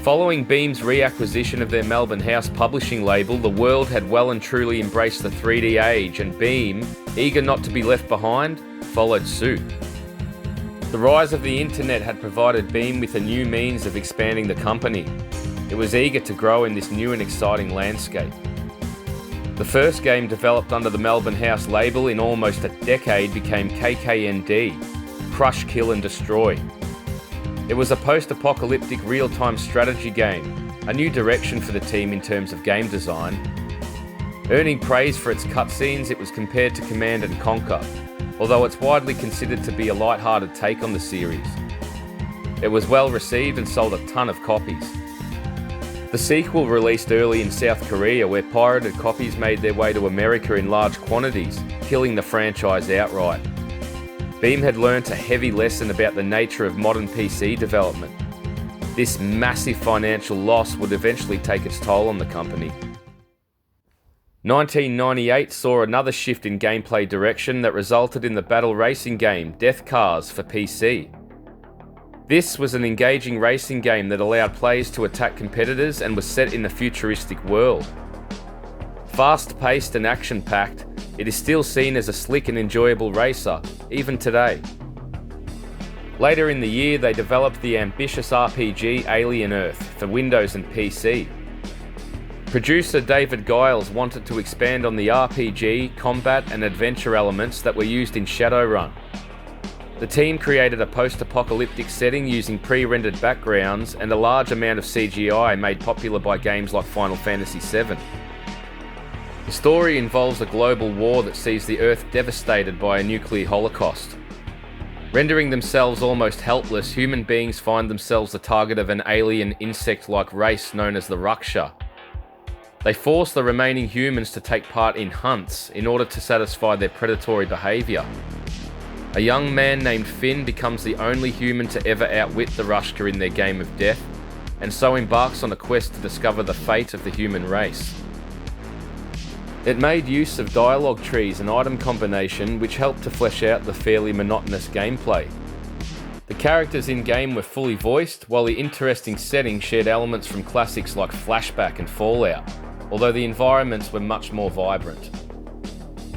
Following Beam's reacquisition of their Melbourne House publishing label, the world had well and truly embraced the 3D age, and Beam, eager not to be left behind, followed suit. The rise of the internet had provided Beam with a new means of expanding the company. It was eager to grow in this new and exciting landscape. The first game developed under the Melbourne House label in almost a decade became KKND, Crush, Kill and Destroy. It was a post-apocalyptic real-time strategy game, a new direction for the team in terms of game design. Earning praise for its cutscenes, it was compared to Command & Conquer, although it's widely considered to be a light-hearted take on the series. It was well received and sold a ton of copies. The sequel released early in South Korea, where pirated copies made their way to America in large quantities, killing the franchise outright. Beam had learnt a heavy lesson about the nature of modern PC development. This massive financial loss would eventually take its toll on the company. 1998 saw another shift in gameplay direction that resulted in the battle racing game Death Cars for PC. This was an engaging racing game that allowed players to attack competitors and was set in a futuristic world. Fast-paced and action-packed, it is still seen as a slick and enjoyable racer, even today. Later in the year, they developed the ambitious RPG Alien Earth for Windows and PC. Producer David Giles wanted to expand on the RPG, combat and adventure elements that were used in Shadowrun. The team created a post-apocalyptic setting using pre-rendered backgrounds and a large amount of CGI made popular by games like Final Fantasy VII. The story involves a global war that sees the Earth devastated by a nuclear holocaust. Rendering themselves almost helpless, human beings find themselves the target of an alien insect-like race known as the Raksha. They force the remaining humans to take part in hunts in order to satisfy their predatory behaviour. A young man named Finn becomes the only human to ever outwit the Rushka in their game of death, and so embarks on a quest to discover the fate of the human race. It made use of dialogue trees and item combination, which helped to flesh out the fairly monotonous gameplay. The characters in-game were fully voiced, while the interesting setting shared elements from classics like Flashback and Fallout, although the environments were much more vibrant.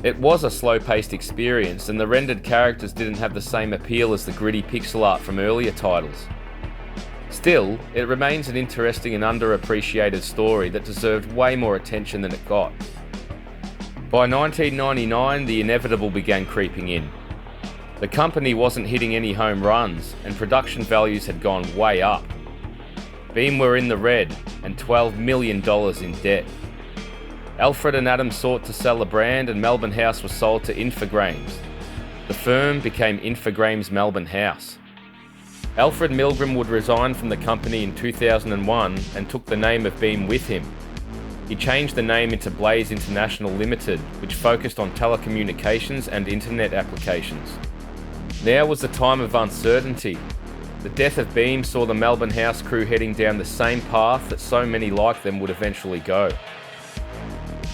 It was a slow-paced experience, and the rendered characters didn't have the same appeal as the gritty pixel art from earlier titles. Still, it remains an interesting and underappreciated story that deserved way more attention than it got. By 1999, the inevitable began creeping in. The company wasn't hitting any home runs, and production values had gone way up. Beam were in the red, and $12 million in debt. Alfred and Adam sought to sell the brand, and Melbourne House was sold to Infogrames. The firm became Infogrames Melbourne House. Alfred Milgram would resign from the company in 2001 and took the name of Beam with him. He changed the name into Blaze International Limited, which focused on telecommunications and internet applications. Now was the time of uncertainty. The death of Beam saw the Melbourne House crew heading down the same path that so many like them would eventually go.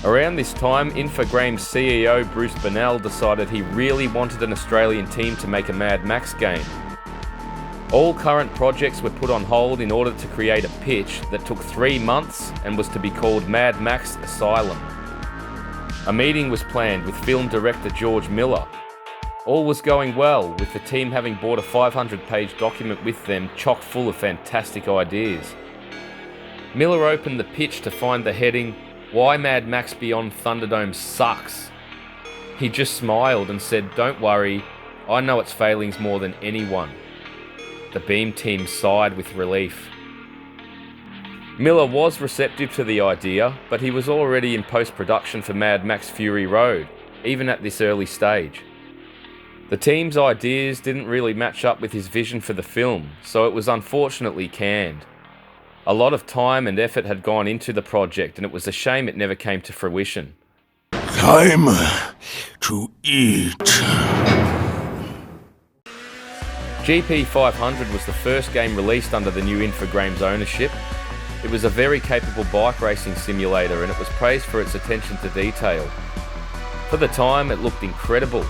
Around this time, Infogrames CEO Bruce Bonnell decided he really wanted an Australian team to make a Mad Max game. All current projects were put on hold in order to create a pitch that took 3 months and was to be called Mad Max Asylum. A meeting was planned with film director George Miller. All was going well, with the team having brought a 500-page document with them chock full of fantastic ideas. Miller opened the pitch to find the heading, "Why Mad Max Beyond Thunderdome Sucks." He just smiled and said, "Don't worry, I know its failings more than anyone." The Beam team sighed with relief. Miller was receptive to the idea, but he was already in post-production for Mad Max Fury Road, even at this early stage. The team's ideas didn't really match up with his vision for the film, so it was unfortunately canned. A lot of time and effort had gone into the project, and it was a shame it never came to fruition. Time to eat. GP500 was the first game released under the new Infogrames ownership. It was a very capable bike racing simulator, and it was praised for its attention to detail. For the time, it looked incredible.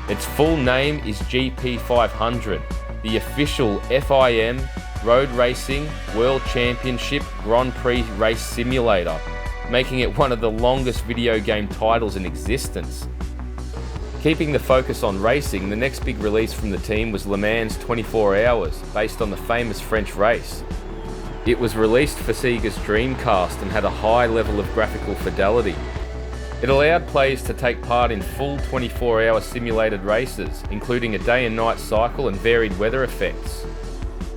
Its full name is GP500, the official FIM Road Racing World Championship Grand Prix Race Simulator, making it one of the longest video game titles in existence. Keeping the focus on racing, the next big release from the team was Le Mans 24 Hours, based on the famous French race. It was released for Sega's Dreamcast and had a high level of graphical fidelity. It allowed players to take part in full 24-hour simulated races, including a day and night cycle and varied weather effects.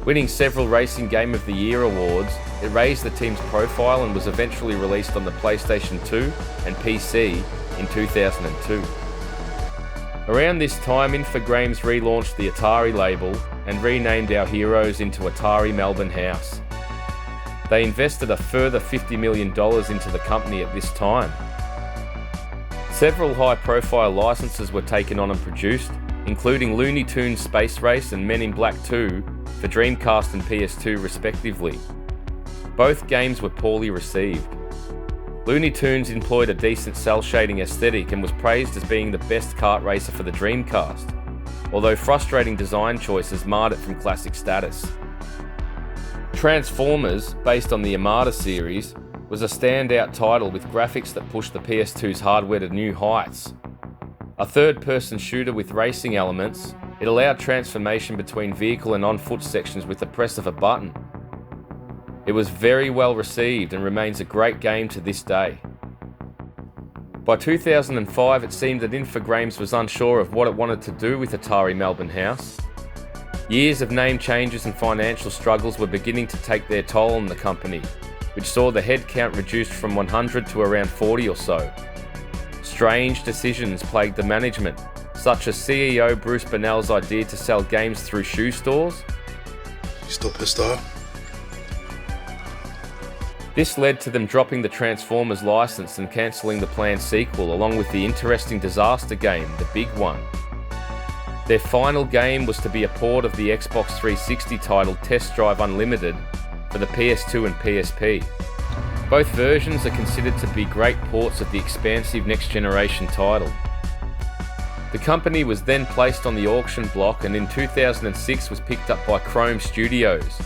Winning several Racing Game of the Year awards, it raised the team's profile and was eventually released on the PlayStation 2 and PC in 2002. Around this time, Infogrames relaunched the Atari label and renamed our heroes into Atari Melbourne House. They invested a further $50 million into the company at this time. Several high-profile licenses were taken on and produced, including Looney Tunes Space Race and Men in Black 2 for Dreamcast and PS2 respectively. Both games were poorly received. Looney Tunes employed a decent cel-shading aesthetic and was praised as being the best kart racer for the Dreamcast, although frustrating design choices marred it from classic status. Transformers, based on the Armada series, was a standout title with graphics that pushed the PS2's hardware to new heights. A third-person shooter with racing elements, it allowed transformation between vehicle and on-foot sections with the press of a button. It was very well received and remains a great game to this day. By 2005, it seemed that Infogrames was unsure of what it wanted to do with Atari Melbourne House. Years of name changes and financial struggles were beginning to take their toll on the company, which saw the headcount reduced from 100 to around 40 or so. Strange decisions plagued the management, such as CEO Bruce Bonnell's idea to sell games through shoe stores. You still pissed off? This led to them dropping the Transformers license and cancelling the planned sequel, along with the interesting disaster game, The Big One. Their final game was to be a port of the Xbox 360 title Test Drive Unlimited for the PS2 and PSP. Both versions are considered to be great ports of the expansive next-generation title. The company was then placed on the auction block and in 2006 was picked up by Chrome Studios,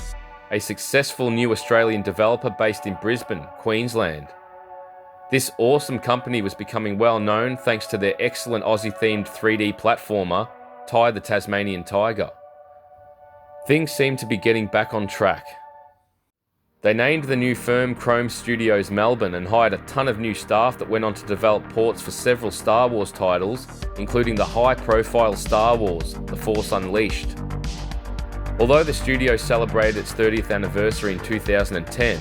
a successful new Australian developer based in Brisbane, Queensland. This awesome company was becoming well known thanks to their excellent Aussie-themed 3D platformer, Ty the Tasmanian Tiger. Things seemed to be getting back on track. They named the new firm Chrome Studios Melbourne and hired a ton of new staff that went on to develop ports for several Star Wars titles, including the high-profile Star Wars: The Force Unleashed. Although the studio celebrated its 30th anniversary in 2010,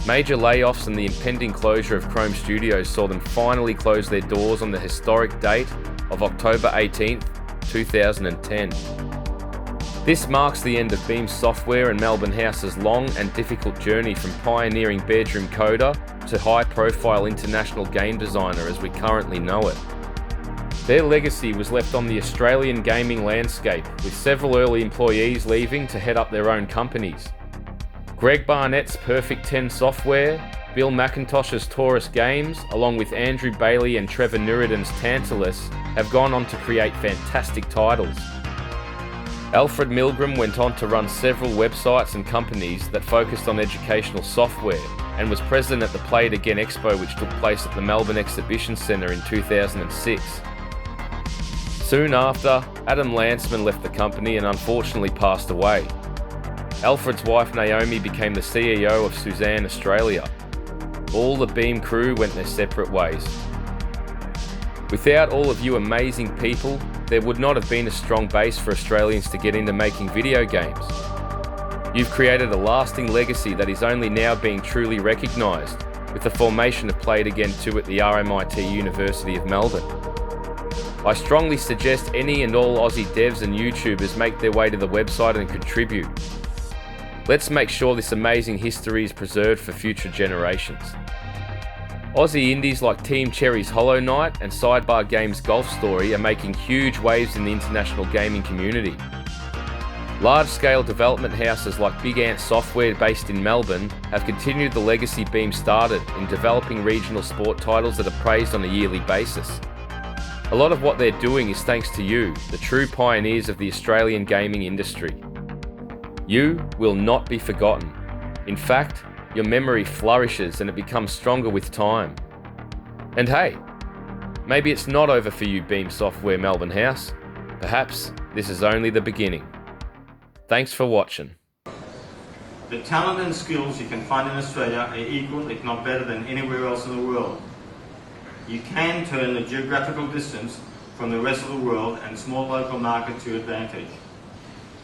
major layoffs and the impending closure of Chrome Studios saw them finally close their doors on the historic date of October 18th, 2010. This marks the end of Beam Software and Melbourne House's long and difficult journey from pioneering bedroom coder to high-profile international game designer as we currently know it. Their legacy was left on the Australian gaming landscape, with several early employees leaving to head up their own companies. Greg Barnett's Perfect 10 Software, Bill McIntosh's Taurus Games, along with Andrew Bailey and Trevor Nuridan's Tantalus, have gone on to create fantastic titles. Alfred Milgram went on to run several websites and companies that focused on educational software and was president at the Play It Again Expo, which took place at the Melbourne Exhibition Centre in 2006. Soon after, Adam Lanceman left the company and unfortunately passed away. Alfred's wife Naomi became the CEO of Suzanne Australia. All the Beam crew went their separate ways. Without all of you amazing people, there would not have been a strong base for Australians to get into making video games. You've created a lasting legacy that is only now being truly recognised, with the formation of Play It Again 2 at the RMIT University of Melbourne. I strongly suggest any and all Aussie devs and YouTubers make their way to the website and contribute. Let's make sure this amazing history is preserved for future generations. Aussie indies like Team Cherry's Hollow Knight and Sidebar Games' Golf Story are making huge waves in the international gaming community. Large-scale development houses like Big Ant Software based in Melbourne have continued the legacy Beam started in developing regional sport titles that are praised on a yearly basis. A lot of what they're doing is thanks to you, the true pioneers of the Australian gaming industry. You will not be forgotten. In fact, your memory flourishes and it becomes stronger with time. And hey, maybe it's not over for you, Beam Software Melbourne House. Perhaps this is only the beginning. Thanks for watching. The talent and skills you can find in Australia are equal, if not better, than anywhere else in the world. You can turn the geographical distance from the rest of the world and small local market to your advantage.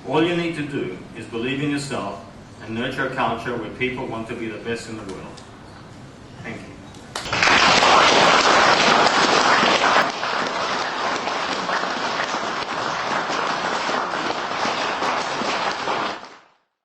All you need to do is believe in yourself and nurture a culture where people want to be the best in the world.